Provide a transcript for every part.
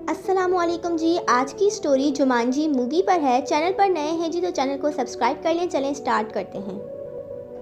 अस्सलामुअलैकुम जी। आज की स्टोरी जुमांजी मूवी पर है। चैनल पर नए हैं जी तो चैनल को सब्सक्राइब कर लें। चलें स्टार्ट करते हैं।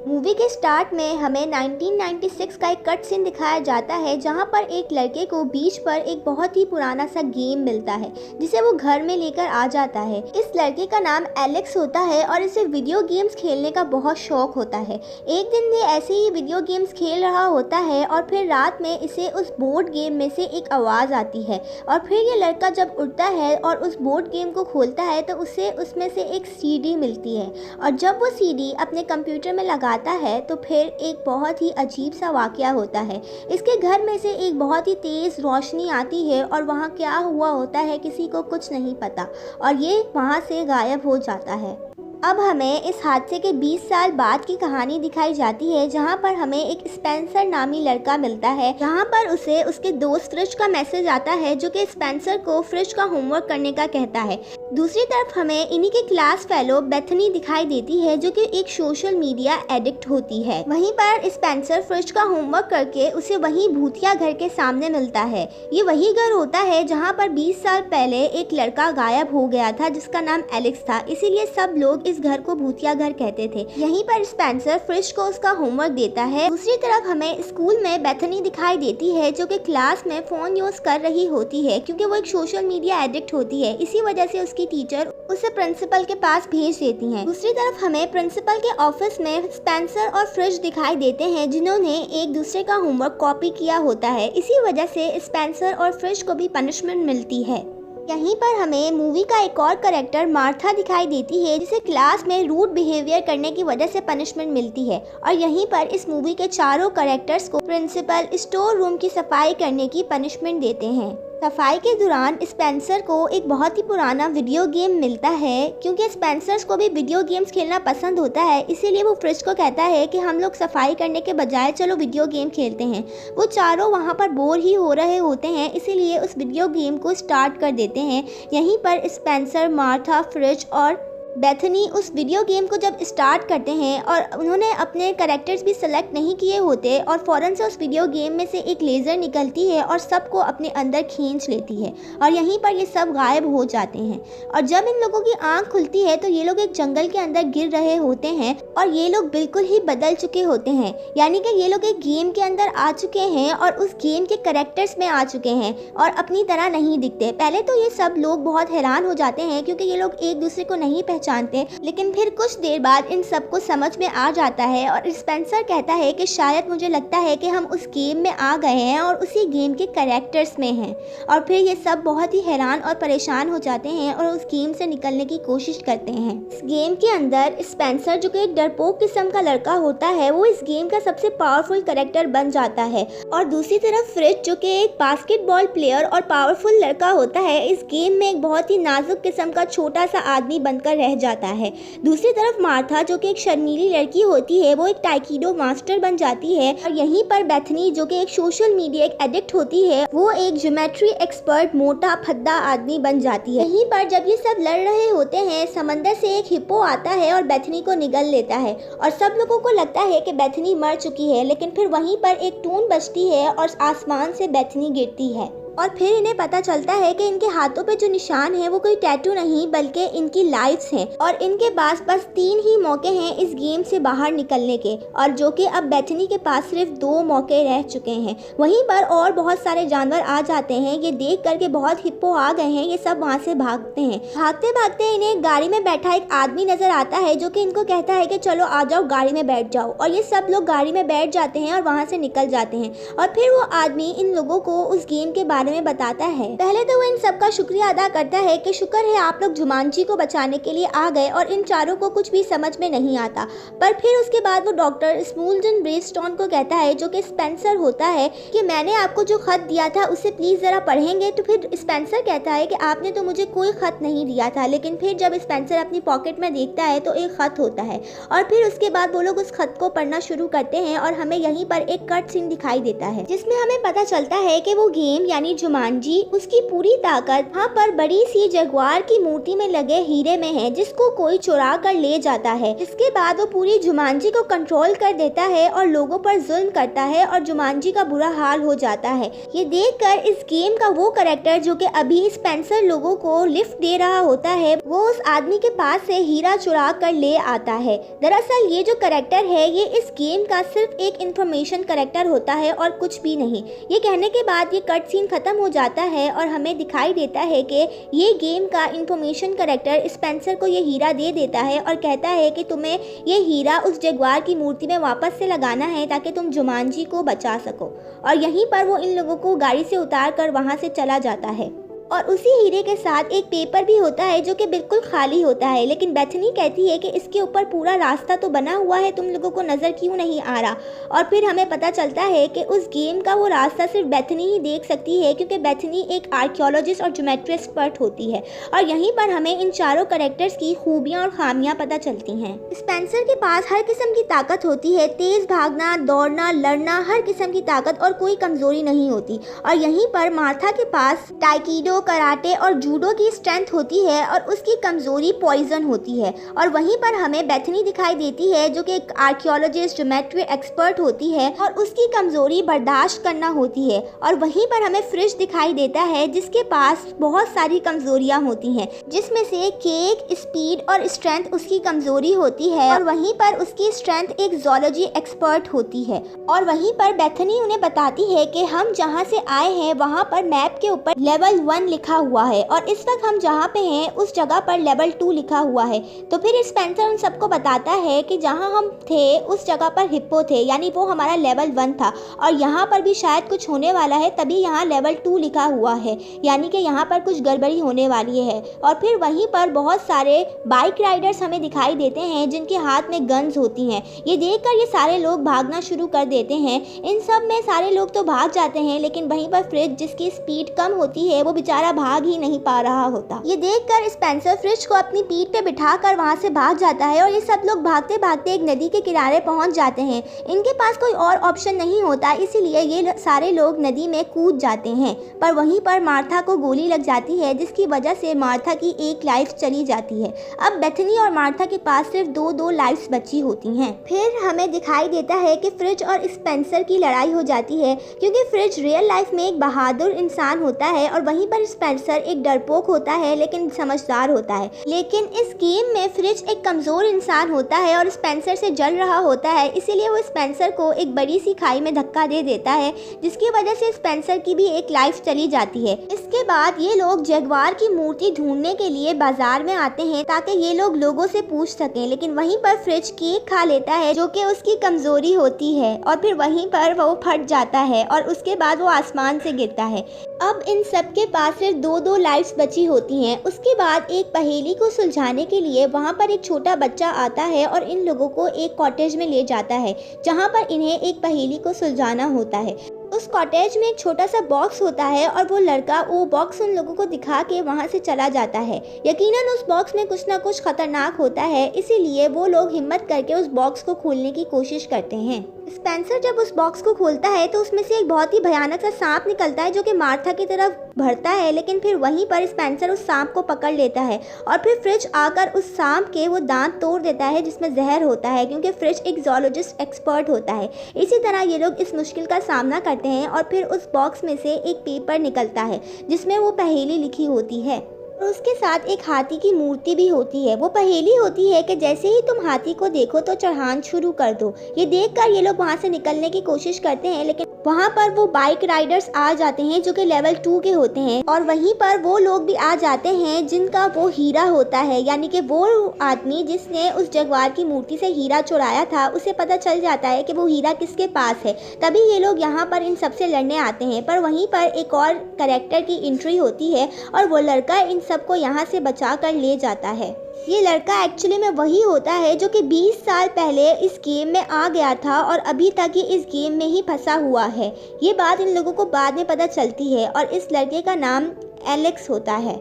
मूवी के स्टार्ट में हमें 1996 का एक कट सीन दिखाया जाता है जहां पर एक लड़के को बीच पर एक बहुत ही पुराना सा गेम मिलता है जिसे वो घर में लेकर आ जाता है। इस लड़के का नाम एलेक्स होता है और इसे वीडियो गेम्स खेलने का बहुत शौक होता है। एक दिन ये ऐसे ही वीडियो गेम्स खेल रहा होता है और फिर रात में इसे उस बोर्ड गेम में से एक आवाज़ आती है और फिर ये लड़का जब उठता है और उस बोर्ड गेम को खोलता है तो उसे उसमें से एक सीडी मिलती है और जब वो सीडी अपने कंप्यूटर में लगाता है तो फिर एक बहुत ही अजीब सा वाकया होता है। इसके घर में से एक बहुत ही तेज़ रोशनी आती है और वहाँ क्या हुआ होता है किसी को कुछ नहीं पता और ये वहाँ से गायब हो जाता है। अब हमें इस हादसे के 20 साल बाद की कहानी दिखाई जाती है जहां पर हमें एक स्पेंसर नामी लड़का मिलता है जहां पर उसे उसके दोस्त फ्रिज का मैसेज आता है जो कि स्पेंसर को फ्रिज का होमवर्क करने का कहता है। दूसरी तरफ हमें इन्हीं के क्लास फेलो बेथनी दिखाई देती है जो कि एक सोशल मीडिया एडिक्ट होती है। वहीं पर स्पेंसर फ्रिज का होमवर्क करके उसे वहीं भूतिया घर के सामने मिलता है। ये वही घर होता है जहाँ पर 20 साल पहले एक लड़का गायब हो गया था जिसका नाम एलेक्स था, इसीलिए सब लोग इस घर को भूतिया घर कहते थे। यहीं पर स्पेंसर फ्रिज को उसका होमवर्क देता है। दूसरी तरफ हमें स्कूल में बेथनी दिखाई देती है जो कि क्लास में फोन यूज कर रही होती है क्योंकि वो एक सोशल मीडिया एडिक्ट होती है। इसी वजह से उसकी टीचर उसे प्रिंसिपल के पास भेज देती हैं। दूसरी तरफ हमें प्रिंसिपल के ऑफिस में स्पेंसर और फ्रिज दिखाई देते हैं जिन्होंने एक दूसरे का होमवर्क कॉपी किया होता है। इसी वजह से स्पेंसर और फ्रिज को भी पनिशमेंट मिलती है। यहीं पर हमें मूवी का एक और कैरेक्टर मार्था दिखाई देती है जिसे क्लास में रूड बिहेवियर करने की वजह से पनिशमेंट मिलती है और यहीं पर इस मूवी के चारों कैरेक्टर्स को प्रिंसिपल स्टोर रूम की सफाई करने की पनिशमेंट देते हैं। सफाई के दौरान स्पेंसर को एक बहुत ही पुराना वीडियो गेम मिलता है क्योंकि स्पेंसर्स को भी वीडियो गेम्स खेलना पसंद होता है, इसीलिए वो फ्रिज को कहता है कि हम लोग सफाई करने के बजाय चलो वीडियो गेम खेलते हैं। वो चारों वहाँ पर बोर ही हो रहे होते हैं, इसीलिए उस वीडियो गेम को स्टार्ट कर देते हैं। यहीं पर स्पेंसर, मार्था, फ्रिज और बेथनी उस वीडियो गेम को जब स्टार्ट करते हैं और उन्होंने अपने कैरेक्टर्स भी सेलेक्ट नहीं किए होते और फ़ौरन से उस वीडियो गेम में से एक लेज़र निकलती है और सबको अपने अंदर खींच लेती है और यहीं पर ये सब गायब हो जाते हैं। और जब इन लोगों की आंख खुलती है तो ये लोग एक जंगल के अंदर गिर रहे होते हैं और ये लोग बिल्कुल ही बदल चुके होते हैं, यानी कि ये लोग एक गेम के अंदर आ चुके हैं और उस गेम के कैरेक्टर्स में आ चुके हैं और अपनी तरह नहीं दिखते। पहले तो ये सब लोग बहुत हैरान हो जाते हैं क्योंकि ये लोग एक दूसरे को नहीं जानते, लेकिन फिर कुछ देर बाद इन सबको समझ में आ जाता है और स्पेंसर कहता है कि शायद मुझे लगता है कि हम उस गेम में आ गए हैं और उसी गेम के कैरेक्टर्स में हैं। और फिर ये सब बहुत ही हैरान और परेशान हो जाते हैं और उस गेम से निकलने की कोशिश करते हैं। इस गेम के अंदर स्पेंसर जो कि एक डरपोक किस्म का लड़का होता है वो इस गेम का सबसे पावरफुल कैरेक्टर बन जाता है और दूसरी तरफ फ्रिज जो कि एक बास्केटबॉल प्लेयर और पावरफुल लड़का होता है इस गेम में एक बहुत ही नाजुक किस्म का छोटा सा आदमी बनकर रह जाता है। दूसरी तरफ मार्था जो कि एक शर्मीली लड़की होती है वो एक टाइकिडो मास्टर बन जाती है और यहीं पर बेथनी जो कि एक सोशल मीडिया एडिक्ट होती है वो एक ज्योमेट्री एक्सपर्ट मोटा फद्दा आदमी बन जाती है। यहीं पर जब ये सब लड़ रहे होते हैं समंदर से एक हिप्पो आता है और बेथनी को निगल लेता है और सब लोगों को लगता है कि बेथनी मर चुकी है, लेकिन फिर वहीं पर एक टून बजती है और आसमान से बेथनी गिरती है और फिर इन्हें पता चलता है कि इनके हाथों पे जो निशान है वो कोई टैटू नहीं बल्कि इनकी लाइफ्स हैं और इनके पास बस 3 ही मौके हैं इस गेम से बाहर निकलने के और जो कि अब बेथनी के पास सिर्फ 2 मौके रह चुके हैं। वहीं पर और बहुत सारे जानवर आ जाते हैं। ये देख करके बहुत हिप्पो आ गए हैं, ये सब वहाँ से भागते हैं। भागते भागते इन्हें एक गाड़ी में बैठा एक आदमी नजर आता है जो कि इनको कहता है कि चलो आ जाओ गाड़ी में बैठ जाओ और ये सब लोग गाड़ी में बैठ जाते हैं और वहाँ से निकल जाते हैं और फिर वो आदमी इन लोगों को उस गेम के बारे में बताता है। पहले तो वो इन सब का शुक्रिया अदा करता है कि शुक्र है आप लोग जुमांजी को बचाने के लिए आ गए और इन चारों को कुछ भी समझ में नहीं आता। पर फिर उसके बाद वो डॉक्टर स्मूल्टन ब्रेस्टोन को कहता है जो कि स्पेंसर होता है कि मैंने आपको जो खत दिया था उसे प्लीज जरा पढ़ेंगे। तो फिर स्पेंसर कहता है कि आपने तो मुझे कोई खत नहीं दिया था, लेकिन फिर जब स्पेंसर अपनी पॉकेट में देखता है तो एक खत होता है और फिर उसके बाद वो लोग उस खत को पढ़ना शुरू करते हैं और हमें यहीं पर एक कट सीन दिखाई देता है जिसमें हमें पता चलता है कि वो गेम यानी जुमांजी उसकी पूरी ताकत वहाँ पर बड़ी सी जगुआर की मूर्ति में लगे हीरे में है, जिसको कोई चुरा कर ले जाता है। इसके बाद वो पूरी जुमांजी को कंट्रोल कर देता है और लोगों पर जुल्म करता है और जुमांजी का बुरा हाल हो जाता है। ये देखकर इस गेम का वो कैरेक्टर जो कि अभी स्पेंसर लोगों को लिफ्ट दे रहा होता है, वो उस आदमी के पास से हीरा चुरा कर ले आता है। दरअसल ये जो कैरेक्टर है ये इस गेम का सिर्फ एक इंफॉर्मेशन कैरेक्टर होता है और कुछ भी नहीं। ये कहने के बाद ये कट सीन खत्म हो जाता है और हमें दिखाई देता है कि ये गेम का इंफॉर्मेशन कैरेक्टर स्पेंसर को ये हीरा दे देता है और कहता है कि तुम्हें ये हीरा उस जगुआर की मूर्ति में वापस से लगाना है ताकि तुम जुमांजी को बचा सको। और यहीं पर वो इन लोगों को गाड़ी से उतार कर वहाँ से चला जाता है। और उसी हीरे के साथ एक पेपर भी होता है जो कि बिल्कुल खाली होता है, लेकिन बेथनी कहती है कि इसके ऊपर पूरा रास्ता तो बना हुआ है, तुम लोगों को नज़र क्यों नहीं आ रहा। और फिर हमें पता चलता है कि उस गेम का वो रास्ता सिर्फ बेथनी ही देख सकती है, क्योंकि बेथनी एक आर्कियोलॉजिस्ट और ज्योमेट्री एक्सपर्ट होती है। और यहीं पर हमें इन चारों कैरेक्टर्स की खूबियाँ और खामियाँ पता चलती हैं। स्पेंसर के पास हर किस्म की ताकत होती है, तेज़ भागना, दौड़ना, लड़ना, हर किस्म की ताकत और कोई कमज़ोरी नहीं होती। और यहीं पर मार्था के पास टाइकीडो, कराटे और जूडो की स्ट्रेंथ होती है और उसकी कमजोरी पॉइजन होती है। और वहीं पर हमें बेथनी दिखाई देती है जो कि एक आर्कियोलॉजिस्ट, ज्योमेट्री एक्सपर्ट होती है और उसकी कमजोरी बर्दाश्त करना होती है। और वहीं पर हमें फ्रिज दिखाई देता है जिसके पास बहुत सारी कमजोरियां होती हैं, जिसमें से केक, स्पीड और स्ट्रेंथ उसकी कमजोरी होती है। और वहीं पर उसकी स्ट्रेंथ एक ज़ूलॉजी एक्सपर्ट होती है। और वहीं पर बेथनी उन्हें बताती है कि हम जहाँ से आए हैं वहाँ पर मैप के ऊपर लेवल 1 लिखा हुआ है और इस वक्त हम जहाँ पे हैं उस जगह पर लेवल 2 लिखा हुआ है। तो फिर स्पेंसर उन सबको बताता है कि जहाँ हम थे उस जगह पर हिप्पो थे, यानी वो हमारा लेवल 1 था और यहाँ पर भी शायद कुछ होने वाला है, तभी यहाँ लेवल 2 लिखा हुआ है, यानी कि यहाँ पर कुछ गड़बड़ी होने वाली है। और फिर वहीं पर बहुत सारे बाइक राइडर्स हमें दिखाई देते हैं जिनके हाथ में गन्स होती हैं। ये देखकर ये सारे लोग भागना शुरू कर देते हैं। इन सब में सारे लोग तो भाग जाते हैं, लेकिन वहीं पर फ्रिज जिसकी स्पीड कम होती है वो बेचारा भाग ही नहीं पा रहा होता। ये देखकर स्पेंसर फ्रिज को अपनी पीठ पे बिठाकर वहाँ से भाग जाता है और ये सब लोग भागते भागते एक नदी के किनारे पहुँच जाते हैं। इनके पास कोई और ऑप्शन नहीं होता, इसीलिए ये सारे लोग नदी में कूद जाते हैं। पर वहीं पर मार्था को गोली लग जाती है जिसकी वजह से मार्था की एक लाइफ चली जाती है। अब बेथनी और मार्था के पास सिर्फ दो लाइफ्स बची होती हैं। फिर हमें दिखाई देता है कि फ्रिज और स्पेंसर की लड़ाई हो जाती है, क्योंकि फ्रिज रियल लाइफ में एक बहादुर इंसान होता है और वहीं पर स्पेंसर एक डरपोक होता है लेकिन समझदार होता है। लेकिन इस गेम में फ्रिज एक कमजोर इंसान होता है और स्पेंसर से जल रहा होता है, इसीलिए वो स्पेंसर को एक बड़ी सी खाई में धक्का दे देता है, जिसकी वजह से स्पेंसर की भी एक लाइफ चली जाती है। इसके बाद ये लोग जगुआर की मूर्ति ढूंढने के लिए बाजार में आते हैं ताकि ये लोग लोगों से पूछ सकें, लेकिन वहीं पर फ्रिज केक खा लेता है जो कि उसकी कमजोरी होती है और फिर वहीं पर वो फट जाता है और उसके बाद वो आसमान से गिरता है। अब इन सब के पास सिर्फ दो लाइफ्स बची होती हैं। उसके बाद एक पहेली को सुलझाने के लिए वहाँ पर एक छोटा बच्चा आता है और इन लोगों को एक कॉटेज में ले जाता है जहाँ पर इन्हें एक पहेली को सुलझाना होता है। उस कॉटेज में एक छोटा सा बॉक्स होता है और वो लड़का वो बॉक्स उन लोगों को दिखा के वहाँ से चला जाता है। यकीनन उस बॉक्स में कुछ ना कुछ खतरनाक होता है, इसीलिए वो लोग हिम्मत करके उस बॉक्स को खोलने की कोशिश करते हैं। स्पेंसर जब उस बॉक्स को खोलता है तो उसमें से एक बहुत ही भयानक सा सांप निकलता है जो कि मार्था की तरफ बढ़ता है, लेकिन फिर वहीं पर स्पेंसर उस सांप को पकड़ लेता है और फिर फ्रिज आकर उस सांप के वो दांत तोड़ देता है जिसमें जहर होता है, क्योंकि फ्रिज एक ज़ूलॉजिस्ट एक्सपर्ट होता है। इसी तरह ये लोग इस मुश्किल का सामना करते हैं और फिर उस बॉक्स में से एक पेपर निकलता है जिसमें वो पहेली लिखी होती है और उसके साथ एक हाथी की मूर्ति भी होती है। वो पहेली होती है कि जैसे ही तुम हाथी को देखो तो चढ़ान शुरू कर दो। ये देखकर ये लोग वहाँ से निकलने की कोशिश करते हैं, लेकिन वहाँ पर वो बाइक राइडर्स आ जाते हैं जो कि लेवल 2 के होते हैं और वहीं पर वो लोग भी आ जाते हैं जिनका वो हीरा होता है, यानी कि वो आदमी जिसने उस जगुआर की मूर्ति से हीरा चुराया था उसे पता चल जाता है कि वो हीरा किसके पास है। तभी ये लोग यहाँ पर इन सबसे लड़ने आते हैं, पर वहीं पर एक और कैरेक्टर की एंट्री होती है और वो लड़का इन सबको यहाँ से बचा कर ले जाता है। ये लड़का एक्चुअली में वही होता है जो कि 20 साल पहले इस गेम में आ गया था और अभी तक ये इस गेम में ही फंसा हुआ है। ये बात इन लोगों को बाद में पता चलती है और इस लड़के का नाम एलेक्स होता है।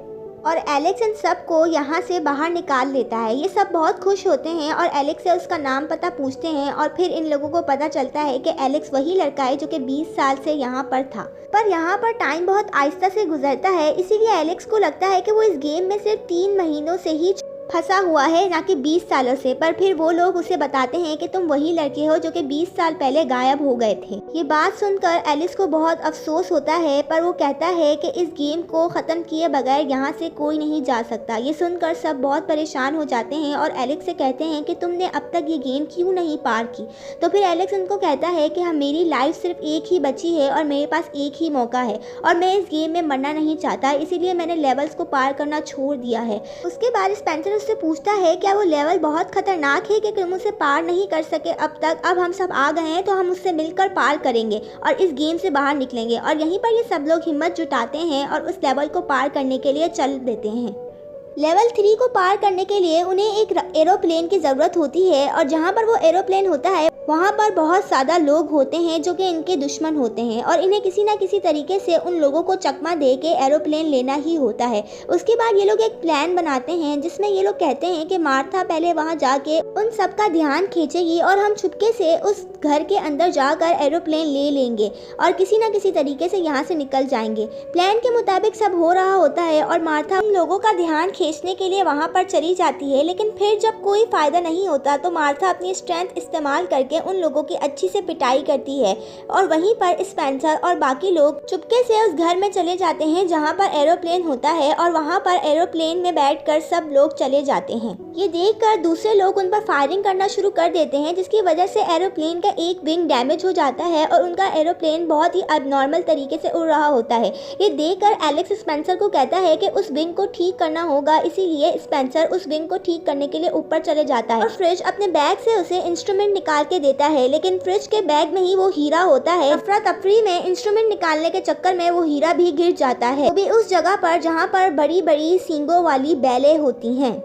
और एलेक्स इन सब को यहाँ से बाहर निकाल लेता है। ये सब बहुत खुश होते हैं और एलेक्स से उसका नाम पता पूछते हैं और फिर इन लोगों को पता चलता है कि एलेक्स वही लड़का है जो कि 20 साल से यहाँ पर था। पर यहाँ पर टाइम बहुत आहिस्ता से गुजरता है, इसीलिए एलेक्स को लगता है कि वो इस गेम में सिर्फ 3 महीनों से ही फंसा हुआ है, ना कि 20 सालों से। पर फिर वो लोग उसे बताते हैं कि तुम वही लड़के हो जो कि 20 साल पहले गायब हो गए थे। ये बात सुनकर एलिस को बहुत अफसोस होता है, पर वो कहता है कि इस गेम को ख़त्म किए बगैर यहाँ से कोई नहीं जा सकता। ये सुनकर सब बहुत परेशान हो जाते हैं और एलेक्स से कहते हैं कि तुमने अब तक ये गेम क्यों नहीं पार की। तो फिर एलेक्स उनको कहता है कि मेरी लाइफ सिर्फ एक ही बची है और मेरे पास एक ही मौका है और मैं इस गेम में मरना नहीं चाहता, इसीलिए मैंने लेवल्स को पार करना छोड़ दिया है। उसके बाद स्पेंसर उससे पूछता है क्या वो लेवल बहुत खतरनाक है कि तुम उसे पार नहीं कर सके अब तक। अब हम सब आ गए हैं तो हम उससे मिलकर पार करेंगे और इस गेम से बाहर निकलेंगे। और यहीं पर ये सब लोग हिम्मत जुटाते हैं और उस लेवल को पार करने के लिए चल देते हैं। लेवल 3 को पार करने के लिए उन्हें एक एरोप्लेन की ज़रूरत होती है और जहाँ पर वो एरोप्लेन होता है वहाँ पर बहुत ज़्यादा लोग होते हैं जो कि इनके दुश्मन होते हैं और इन्हें किसी ना किसी तरीके से उन लोगों को चकमा दे के एरोप्लेन लेना ही होता है। उसके बाद ये लोग एक प्लान बनाते हैं जिसमें ये लोग कहते हैं कि मार्था पहले वहाँ जाके उन सब का ध्यान खींचेगी और हम चुपके से उस घर के अंदर जाकर एरोप्लेन ले लेंगे और किसी ना किसी तरीके से यहाँ से निकल जाएंगे। प्लान के मुताबिक सब हो रहा होता है और मार्था उन लोगों का ध्यान खींचने के लिए वहाँ पर चली जाती है, लेकिन फिर जब कोई फ़ायदा नहीं होता तो मार्था अपनी स्ट्रेंथ इस्तेमाल करके उन लोगों की अच्छी से पिटाई करती है और वहीं पर स्पेंसर और बाकी लोग चुपके से उस घर में चले जाते हैं जहां पर एरोप्लेन होता है और वहां पर एरोप्लेन में बैठकर सब लोग चले जाते हैं। ये देखकर दूसरे लोग उन पर फायरिंग करना शुरू कर देते हैं जिसकी वजह से एरोप्लेन का एक विंग डैमेज हो जाता है और उनका एरोप्लेन बहुत ही अबनॉर्मल तरीके से उड़ रहा होता है। ये देखकर एलेक्स स्पेंसर को कहता है कि उस विंग को ठीक करना होगा, इसीलिए स्पेंसर उस विंग को ठीक करने के लिए ऊपर चले जाता है और फ्रिज अपने बैग से उसे इंस्ट्रूमेंट निकाल के देता है, लेकिन फ्रिज के बैग में ही वो हीरा होता है। अफरा तफरी में इंस्ट्रूमेंट निकालने के चक्कर में वो हीरा भी गिर जाता है, वो भी उस जगह पर जहाँ पर बड़ी बड़ी सींगों वाली बैलें होती हैं।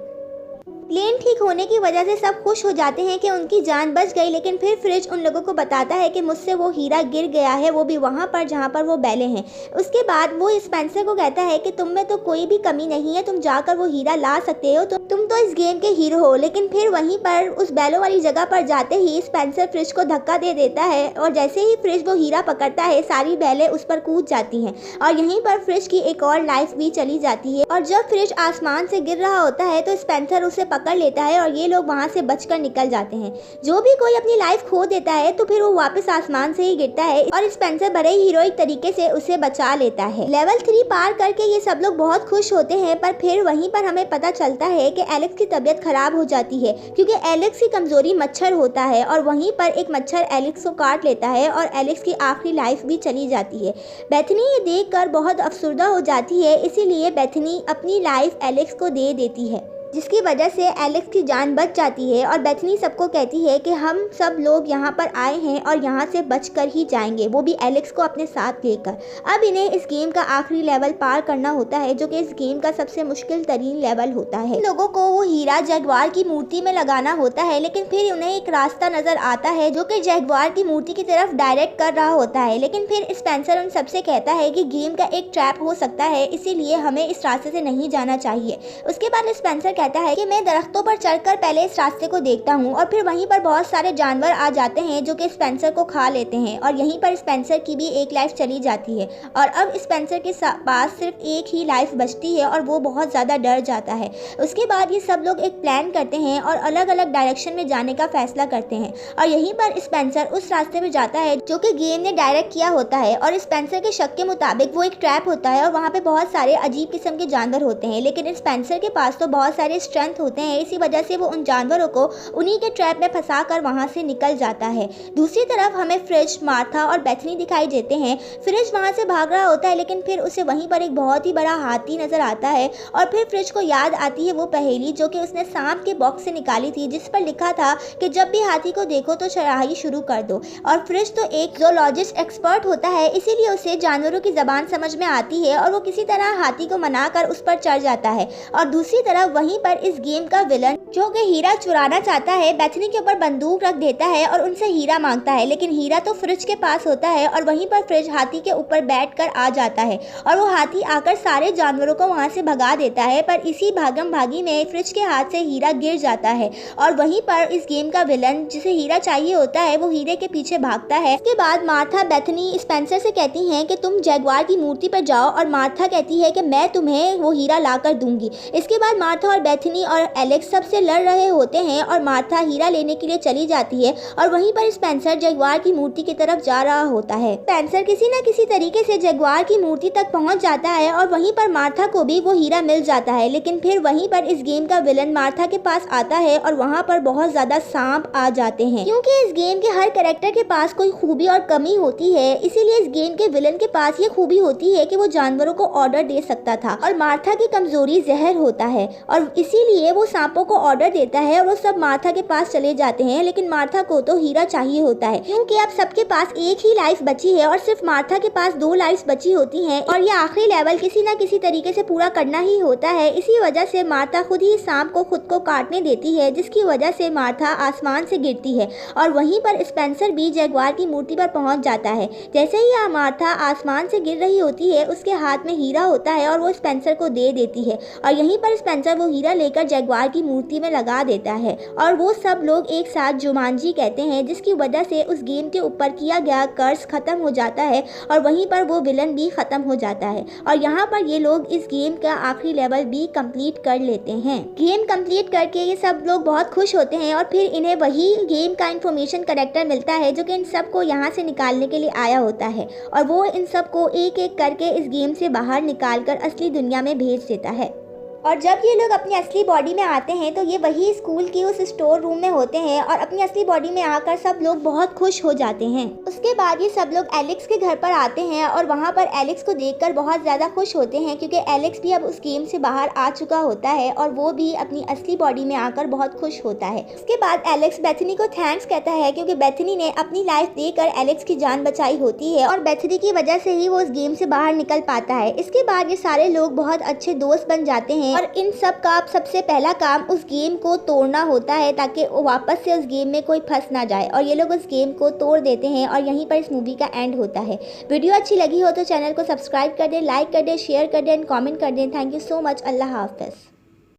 प्लेन ठीक होने की वजह से सब खुश हो जाते हैं कि उनकी जान बच गई, लेकिन फिर फ्रिज उन लोगों को बताता है कि मुझसे वो हीरा गिर गया है, वो भी वहाँ पर जहाँ पर वो बैलें हैं। उसके बाद वो स्पेंसर को कहता है कि तुम में तो कोई भी कमी नहीं है, तुम जाकर वो हीरा ला सकते हो, तुम तो इस गेम के हीरो हो। लेकिन फिर वहीं पर उस बैलों वाली जगह पर जाते ही स्पेंसर फ्रिज को धक्का दे देता है और जैसे ही फ्रिज वो हीरा पकड़ता है सारी बैलें उस पर कूद जाती हैं और यहीं पर फ्रिज की एक और लाइफ भी चली जाती है। और जब फ्रिज आसमान से गिर रहा होता है तो स्पेंसर उसे पकड़ लेता है और ये लोग वहां से बचकर निकल जाते हैं। जो भी कोई अपनी लाइफ खो देता है तो फिर वो वापस आसमान से ही गिरता है और स्पेंसर बड़े हीरोइक तरीके से उसे बचा लेता है। लेवल 3 पार करके ये सब लोग बहुत खुश होते हैं, पर फिर वहीं पर हमें पता चलता है कि एलेक्स की तबीयत खराब हो जाती है क्योंकि एलेक्स की कमजोरी मच्छर होता है और वहीं पर एक मच्छर एलेक्स को काट लेता है और एलेक्स की आखिरी लाइफ भी चली जाती है। बेथनी ये देखकर बहुत अफसुर्दा हो जाती है, इसीलिए बेथनी अपनी लाइफ एलेक्स को दे देती है जिसकी वजह से एलेक्स की जान बच जाती है। और बेथनी सबको कहती है कि हम सब लोग यहाँ पर आए हैं और यहाँ से बचकर ही जाएंगे, वो भी एलेक्स को अपने साथ लेकर। अब इन्हें इस गेम का आखिरी लेवल पार करना होता है जो कि इस गेम का सबसे मुश्किल तरीन लेवल होता है। लोगों को वो हीरा जैगवार की मूर्ति में लगाना होता है, लेकिन फिर उन्हें एक रास्ता नजर आता है जो कि जैगवार की मूर्ति की तरफ डायरेक्ट कर रहा होता है, लेकिन फिर स्पेंसर उन सबसे कहता है कि गेम का एक ट्रैप हो सकता है, इसीलिए हमें इस रास्ते से नहीं जाना चाहिए। उसके बाद स्पेंसर कहता है कि मैं दरख्तों पर चढ़कर पहले इस रास्ते को देखता हूँ और फिर वहीं पर बहुत सारे जानवर आ जाते हैं जो कि स्पेंसर को खा लेते हैं और यहीं पर स्पेंसर की भी एक लाइफ चली जाती है और अब स्पेंसर के पास सिर्फ एक ही लाइफ बचती है और वो बहुत ज़्यादा डर जाता है। उसके बाद ये सब लोग एक प्लान करते हैं और अलग अलग डायरेक्शन में जाने का फैसला करते हैं और यहीं पर स्पेंसर उस रास्ते में जाता है जो कि गेम ने डायरेक्ट किया होता है और स्पेंसर के शक के मुताबिक वो एक ट्रैप होता है और वहाँ पे बहुत सारे अजीब किस्म के जानवर होते हैं, लेकिन स्पेंसर के पास तो बहुत सारे स्ट्रेंथ होते हैं, इसी वजह से वो उन जानवरों को उन्हीं के ट्रैप में फंसा कर वहां से निकल जाता है। दूसरी तरफ हमें फ्रिज, मार्था और बेथनी दिखाई देते हैं। फ्रिज वहां से भाग रहा होता है, लेकिन फिर उसे वहीं पर एक बहुत ही बड़ा हाथी नजर आता है और फिर फ्रिज को याद आती है वो पहेली जो कि उसने सांप के बॉक्स से निकाली थी जिस पर लिखा था कि जब भी हाथी को देखो तो चढ़ाई शुरू कर दो। और फ्रिज तो एक ज़ूलॉजिस्ट एक्सपर्ट होता है, इसीलिए उसे जानवरों की जबान समझ में आती है और वो किसी तरह हाथी को मनाकर उस पर चढ़ जाता है। और दूसरी तरफ वहीं पर इस गेम का विलन जो कि हीरा चुराना चाहता है बेथनी के ऊपर बंदूक रख देता है और उनसे हीरा मांगता है, लेकिन हीरा तो फ्रिज के पास होता है और वहीं पर फ्रिज हाथी के ऊपर बैठकर आ जाता है और वो हाथी आकर सारे जानवरों को वहां से भगा देता है। पर इसी भागम भागी में फ्रिज के हाथ से हीरा गिर जाता है और वहीं पर इस गेम का विलन जिसे हीरा चाहिए होता है वो हीरे के पीछे भागता है। इसके बाद मार्था बेथनी स्पेंसर से कहती हैं कि तुम जैगवार की मूर्ति पर जाओ और मार्था कहती है कि मैं तुम्हें वो हीरा लाकर दूंगी। इसके बाद मार्था और बेथनी और एलेक्स सबसे लड़ रहे होते हैं और मार्था हीरा लेने के लिए चली जाती है और वहीं पर स्पेंसर जैगवार की मूर्ति की तरफ जा रहा होता है। स्पेंसर किसी न किसी तरीके से जैगवार की मूर्ति तक पहुंच जाता है और वहीं पर मार्था को भी वो हीरा मिल जाता है, लेकिन फिर वहीं पर इस गेम का विलन मार्था के पास आता है और वहां पर बहुत ज्यादा सांप आ जाते हैं। क्योंकि इस गेम के हर कैरेक्टर के पास कोई खूबी और कमी होती है, इसीलिए इस गेम के विलन के पास ये खूबी होती है कि वो जानवरों को ऑर्डर दे सकता था और मार्था की कमजोरी जहर होता है और इसीलिए वो सांपों को ऑर्डर देता है और वो सब मार्था के पास चले जाते हैं। लेकिन मार्था को तो हीरा चाहिए होता है क्योंकि अब सबके पास एक ही लाइफ बची है और सिर्फ मार्था के पास 2 लाइफ बची होती हैं और ये आखिरी लेवल किसी न किसी तरीके से पूरा करना ही होता है। इसी वजह से मार्था खुद ही सांप को खुद को काटने देती है, जिसकी वजह से मार्था आसमान से गिरती है और वहीं पर स्पेंसर भी जैगवार की मूर्ति पर पहुंच जाता है। जैसे ही मार्था आसमान से गिर रही होती है उसके हाथ में हीरा होता है और वो स्पेंसर को दे देती है और यहीं पर स्पेंसर वो हीरा लेकर जैगवार की मूर्ति में लगा देता है और वो सब लोग एक साथ जुमांजी कहते हैं, जिसकी वजह से उस गेम के ऊपर किया गया कर्ज खत्म हो जाता है और वहीं पर वो विलन भी खत्म हो जाता है और यहाँ पर ये लोग इस गेम का आखिरी लेवल भी कंप्लीट कर लेते हैं। गेम कंप्लीट करके ये सब लोग बहुत खुश होते हैं और फिर इन्हें वही गेम का इंफॉर्मेशन करेक्टर मिलता है जो कि इन सबको यहाँ से निकालने के लिए आया होता है और वो इन सबको एक एक करके इस गेम से बाहर निकालकर असली दुनिया में भेज देता है। और जब ये लोग अपनी असली बॉडी में आते हैं तो ये वही स्कूल की उस स्टोर रूम में होते हैं और अपनी असली बॉडी में आकर सब लोग बहुत खुश हो जाते हैं। उसके बाद ये सब लोग एलेक्स के घर पर आते हैं और वहाँ पर एलेक्स को देखकर बहुत ज़्यादा खुश होते हैं क्योंकि एलेक्स भी अब उस गेम से बाहर आ चुका होता है और वो भी अपनी असली बॉडी में आकर बहुत खुश होता है। उसके बाद एलेक्स बेथनी को थैंक्स कहता है क्योंकि बेथनी ने अपनी लाइफ देकर एलेक्स की जान बचाई होती है और बेथनी की वजह से ही वो उस गेम से बाहर निकल पाता है। इसके बाद ये सारे लोग बहुत अच्छे दोस्त बन जाते हैं और इन सब का सबसे पहला काम उस गेम को तोड़ना होता है ताकि वापस से उस गेम में कोई फंस ना जाए और ये लोग उस गेम को तोड़ देते हैं और यहीं पर इस मूवी का एंड होता है। वीडियो अच्छी लगी हो तो चैनल को सब्सक्राइब कर दें, लाइक कर दें, शेयर कर दें एंड कमेंट कर दें। Thank you so much. अल्लाह हाफ़िज़।